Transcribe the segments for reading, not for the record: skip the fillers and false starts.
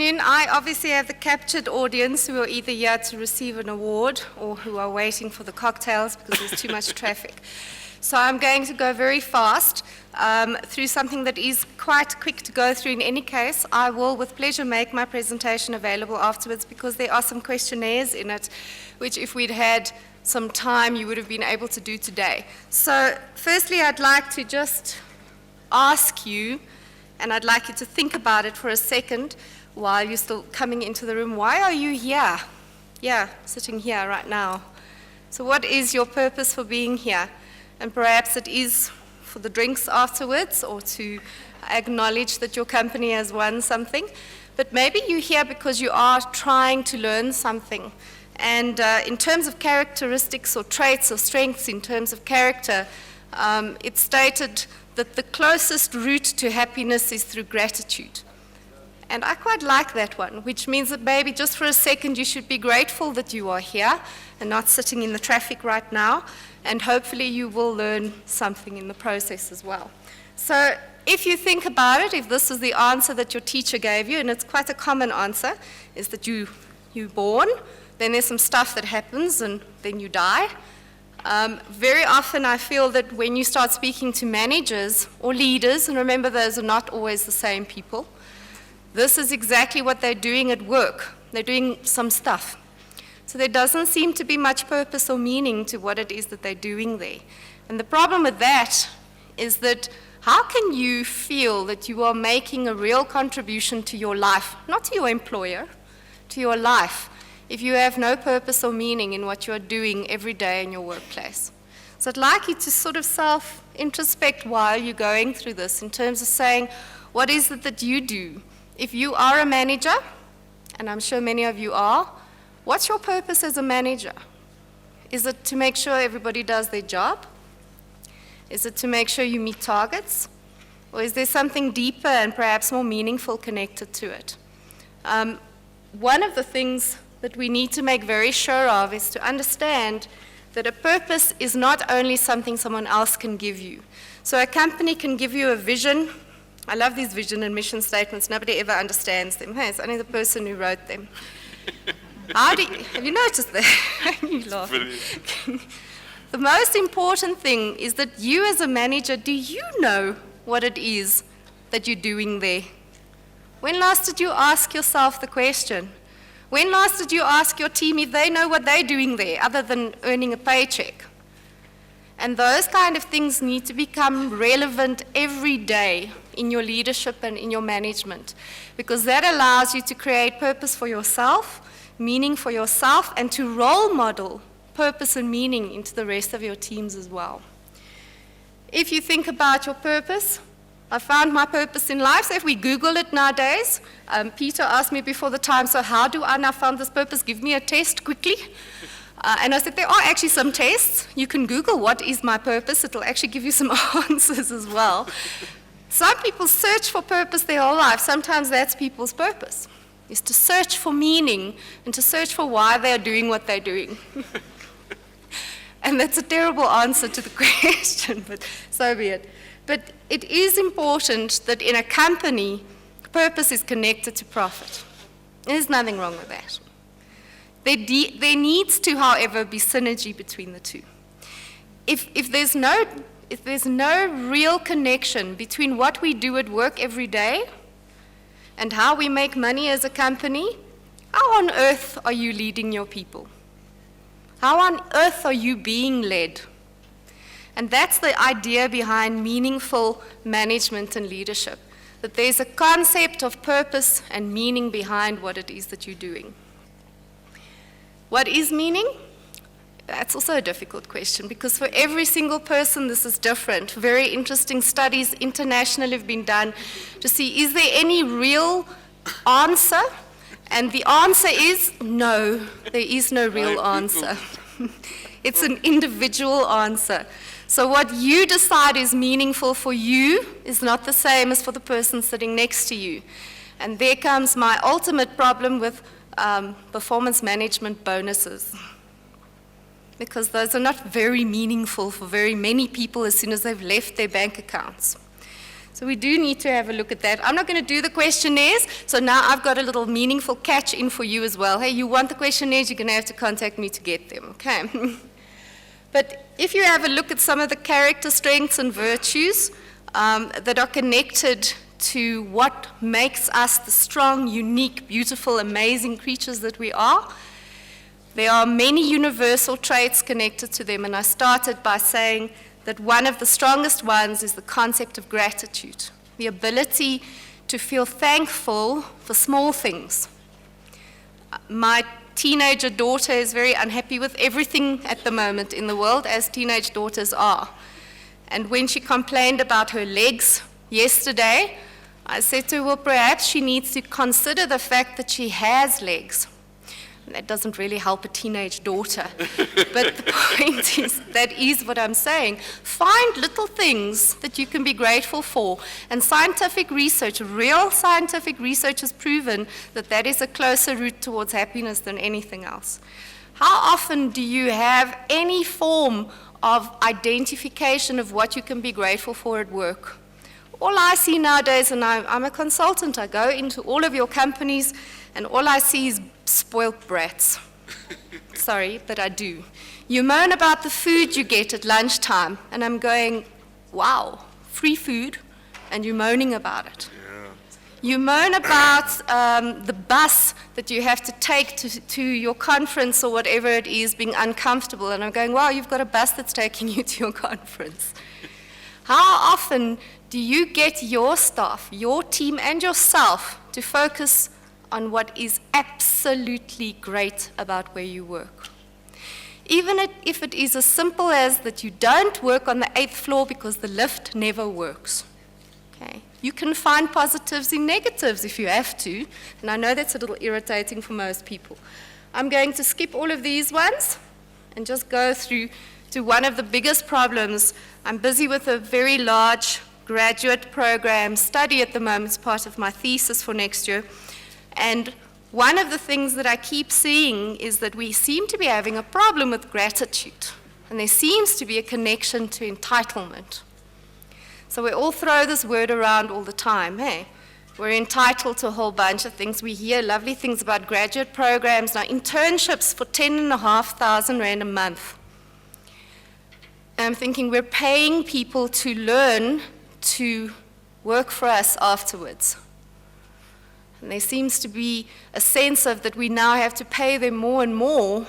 afternoon. I obviously have the captured audience who are either here to receive an award or who are waiting for the cocktails because there's too much traffic. So I'm going to go very fast through something that is quite quick to go through in any case. I will with pleasure make my presentation available afterwards because there are some questionnaires in it which if we'd had some time you would have been able to do today. So firstly I'd like to just ask you, and I'd like you to think about it for a second while you're still coming into the room. Why are you here? Yeah, sitting here right now. So what is your purpose for being here? And perhaps it is for the drinks afterwards or to acknowledge that your company has won something. But maybe you're here because you are trying to learn something. And in terms of characteristics or traits or strengths in terms of character, it's stated that the closest route to happiness is through gratitude. And I quite like that one, which means that maybe just for a second you should be grateful that you are here and not sitting in the traffic right now, and hopefully you will learn something in the process as well. So if you think about it, if this is the answer that your teacher gave you, and it's quite a common answer, is that you're born, then there's some stuff that happens, and then you die. Very often I feel that when you start speaking to managers or leaders, and remember those are not always the same people, this is exactly what they're doing at work. They're doing some stuff. So there doesn't seem to be much purpose or meaning to what it is that they're doing there. And the problem with that is that how can you feel that you are making a real contribution to your life, not to your employer, to your life, if you have no purpose or meaning in what you're doing every day in your workplace? So I'd like you to sort of self-introspect while you're going through this in terms of saying, what is it that you do? If you are a manager, and I'm sure many of you are, what's your purpose as a manager? Is it to make sure everybody does their job? Is it to make sure you meet targets? Or is there something deeper and perhaps more meaningful connected to it? One of the things that we need to make very sure of is to understand that a purpose is not only something someone else can give you. So a company can give you a vision. I love these vision and mission statements. Nobody ever understands them. Hey, it's only the person who wrote them. Have you noticed that? You laugh. The most important thing is that you as a manager, do you know what it is that you're doing there? When last did you ask yourself the question? When last did you ask your team if they know what they're doing there other than earning a paycheck? And those kind of things need to become relevant every day in your leadership and in your management, because that allows you to create purpose for yourself, meaning for yourself, and to role model purpose and meaning into the rest of your teams as well. If you think about your purpose, I found my purpose in life. So if we Google it nowadays, Peter asked me before the time, so how do I now find this purpose? Give me a test quickly. And I said, there are actually some tests. You can Google what is my purpose. It'll actually give you some answers as well. Some people search for purpose their whole life. Sometimes that's people's purpose, is to search for meaning and to search for why they're doing what they're doing. And that's a terrible answer to the question, but so be it. But it is important that in a company, purpose is connected to profit. There's nothing wrong with that. There needs to, however, be synergy between the two. If there's no real connection between what we do at work every day and how we make money as a company, how on earth are you leading your people? How on earth are you being led? And that's the idea behind meaningful management and leadership, that there's a concept of purpose and meaning behind what it is that you're doing. What is meaning? That's also a difficult question, because for every single person this is different. Very interesting studies internationally have been done to see, is there any real answer? And the answer is no, there is no real answer. It's an individual answer. So what you decide is meaningful for you is not the same as for the person sitting next to you. And there comes my ultimate problem with performance management bonuses, because those are not very meaningful for very many people as soon as they've left their bank accounts. So we do need to have a look at that. I'm not going to do the questionnaires, so now I've got a little meaningful catch in for you as well. Hey, you want the questionnaires, you're going to have to contact me to get them, okay? But if you have a look at some of the character strengths and virtues that are connected to what makes us the strong, unique, beautiful, amazing creatures that we are, there are many universal traits connected to them, and I started by saying that one of the strongest ones is the concept of gratitude, the ability to feel thankful for small things. My teenager daughter is very unhappy with everything at the moment in the world, as teenage daughters are. And when she complained about her legs yesterday, I said to her, well, perhaps she needs to consider the fact that she has legs. And that doesn't really help a teenage daughter. But the point is, that is what I'm saying. Find little things that you can be grateful for. And scientific research, real scientific research has proven that that is a closer route towards happiness than anything else. How often do you have any form of identification of what you can be grateful for at work? All I see nowadays, and I'm a consultant, I go into all of your companies, and all I see is spoiled brats. Sorry, but I do. You moan about the food you get at lunchtime, and I'm going, wow, free food, and you're moaning about it. Yeah. You moan about the bus that you have to take to your conference or whatever it is being uncomfortable, and I'm going, wow, you've got a bus that's taking you to your conference. How often do you get your staff, your team, and yourself to focus on what is absolutely great about where you work? Even if it is as simple as that you don't work on the 8th floor because the lift never works. Okay? You can find positives in negatives if you have to, and I know that's a little irritating for most people. I'm going to skip all of these ones and just go through to one of the biggest problems. I'm busy with a very large graduate program study at the moment as part of my thesis for next year. And one of the things that I keep seeing is that we seem to be having a problem with gratitude. And there seems to be a connection to entitlement. So we all throw this word around all the time, hey? We're entitled to a whole bunch of things. We hear lovely things about graduate programs. Now, internships for 10,500 Rand a month. And I'm thinking we're paying people to learn to work for us afterwards. And there seems to be a sense of that we now have to pay them more and more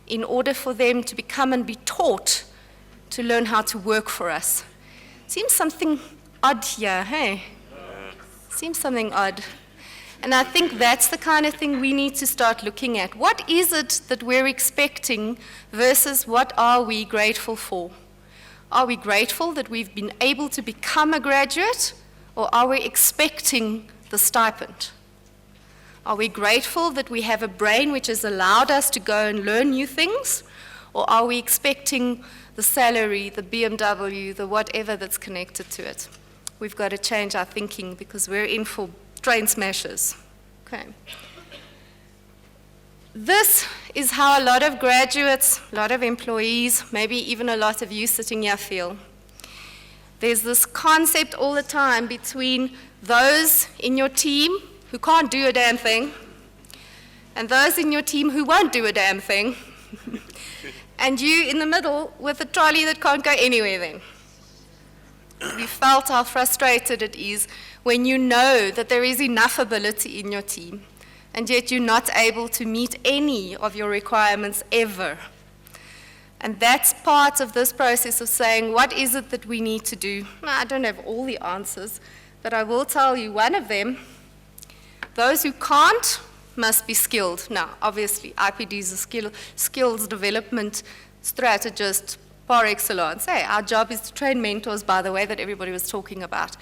in order for them to become and be taught to learn how to work for us. Seems something odd here, hey? Seems something odd. And I think that's the kind of thing we need to start looking at. What is it that we're expecting versus what are we grateful for? Are we grateful that we've been able to become a graduate, or are we expecting the stipend? Are we grateful that we have a brain which has allowed us to go and learn new things? Or are we expecting the salary, the BMW, the whatever that's connected to it? We've got to change our thinking because we're in for train smashers. Okay. This is how a lot of graduates, a lot of employees, maybe even a lot of you sitting here feel. There's this concept all the time between those in your team who can't do a damn thing and those in your team who won't do a damn thing and you in the middle with a trolley that can't go anywhere then. We felt how frustrated it is when you know that there is enough ability in your team and yet you're not able to meet any of your requirements ever. And that's part of this process of saying, what is it that we need to do? I don't have all the answers, but I will tell you one of them. Those who can't must be skilled. Now, obviously, IPD is a skills development strategist par excellence. Hey, our job is to train mentors, by the way, that everybody was talking about.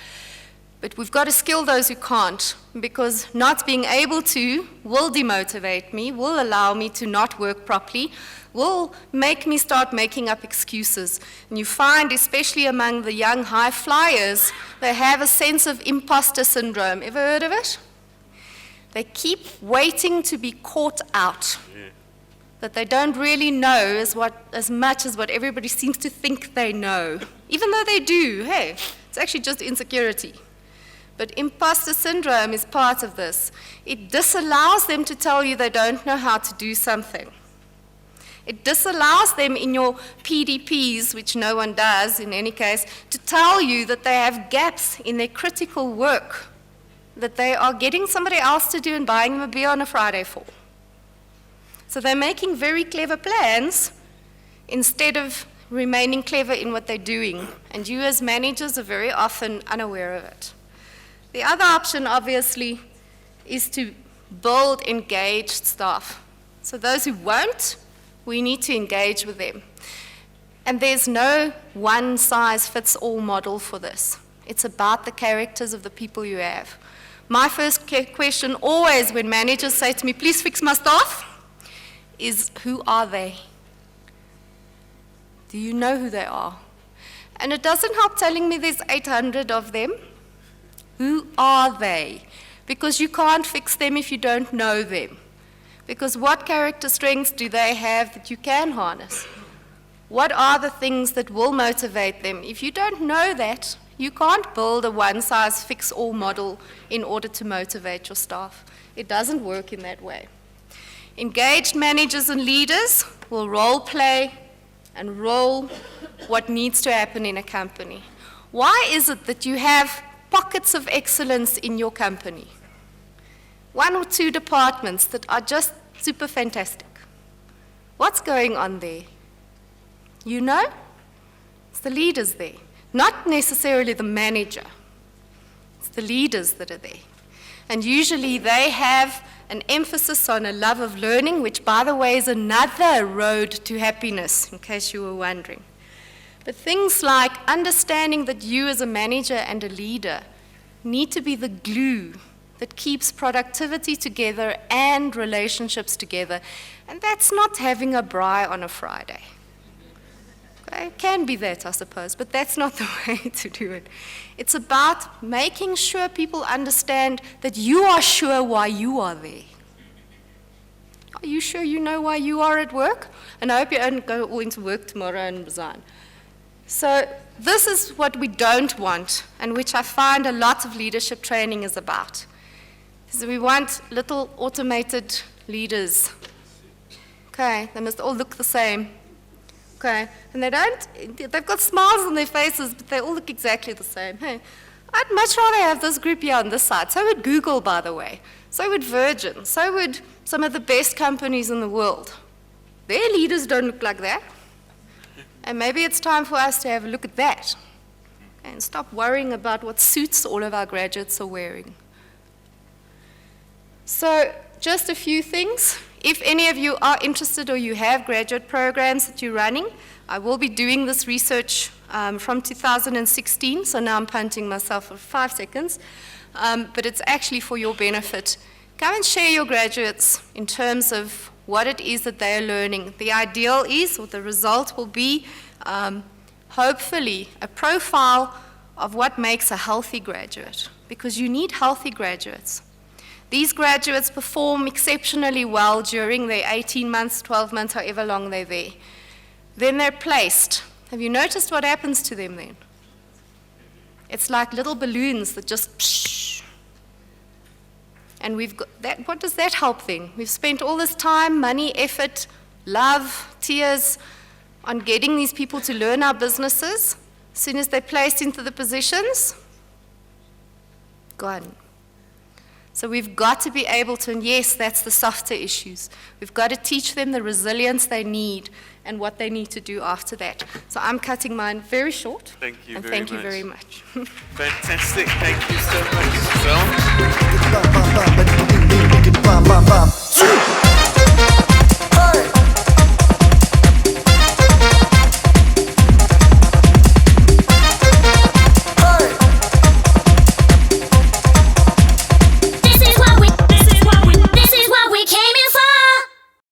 But we've got to skill those who can't, because not being able to will demotivate me, will allow me to not work properly, will make me start making up excuses. And you find, especially among the young high flyers, they have a sense of imposter syndrome. Ever heard of it? They keep waiting to be caught out. Yeah. That they don't really know as much as what everybody seems to think they know. Even though they do, hey, It's actually just insecurity. But imposter syndrome is part of this. It disallows them to tell you they don't know how to do something. It disallows them in your PDPs, which no one does in any case, to tell you that they have gaps in their critical work that they are getting somebody else to do and buying them a beer on a Friday for. So they're making very clever plans instead of remaining clever in what they're doing. And you as managers are very often unaware of it. The other option, obviously, is to build engaged staff. So those who won't, we need to engage with them. And there's no one-size-fits-all model for this. It's about the characters of the people you have. My first question always when managers say to me, please fix my staff, is who are they? Do you know who they are? And it doesn't help telling me there's 800 of them. Who are they? Because you can't fix them if you don't know them. Because what character strengths do they have that you can harness? What are the things that will motivate them? If you don't know that, you can't build a one-size-fits-all model in order to motivate your staff. It doesn't work in that way. Engaged managers and leaders will role play and role what needs to happen in a company. Why is it that you have pockets of excellence in your company? One or two departments that are just super fantastic. What's going on there? You know? It's the leaders there. Not necessarily the manager. It's the leaders that are there. And usually they have an emphasis on a love of learning, which, by the way, is another road to happiness, in case you were wondering. But things like understanding that you as a manager and a leader need to be the glue that keeps productivity together and relationships together. And that's not having a braai on a Friday. Okay? It can be that, I suppose, but that's not the way to do it. It's about making sure people understand that you are sure why you are there. Are you sure you know why you are at work? And I hope you don't go all into work tomorrow and resign. So this is what we don't want, and which I find a lot of leadership training is about. So we want little automated leaders. Okay, they must all look the same. Okay, and they've got smiles on their faces, but they all look exactly the same. Hey, I'd much rather have this group here on this side. So would Google, by the way. So would Virgin. So would some of the best companies in the world. Their leaders don't look like that. And maybe it's time for us to have a look at that and stop worrying about what suits all of our graduates are wearing. So just a few things. If any of you are interested or you have graduate programs that you're running, I will be doing this research from 2016, so now I'm punting myself for 5 seconds, but it's actually for your benefit. Come and share your graduates in terms of what it is that they are learning. The ideal is, or the result will be, hopefully, a profile of what makes a healthy graduate, because you need healthy graduates. These graduates perform exceptionally well during their 18 months, 12 months, however long they're there. Then they're placed. Have you noticed what happens to them then? It's like little balloons that just psh. And we've got that. What does that help then? We've spent all this time, money, effort, love, tears on getting these people to learn our businesses. As soon as they're placed into the positions, gone. So we've got to be able to, and yes, that's the softer issues. We've got to teach them the resilience they need and what they need to do after that. So I'm cutting mine very short. Thank you and very thank much. you very much. Fantastic. Thank you so much, Gizelle.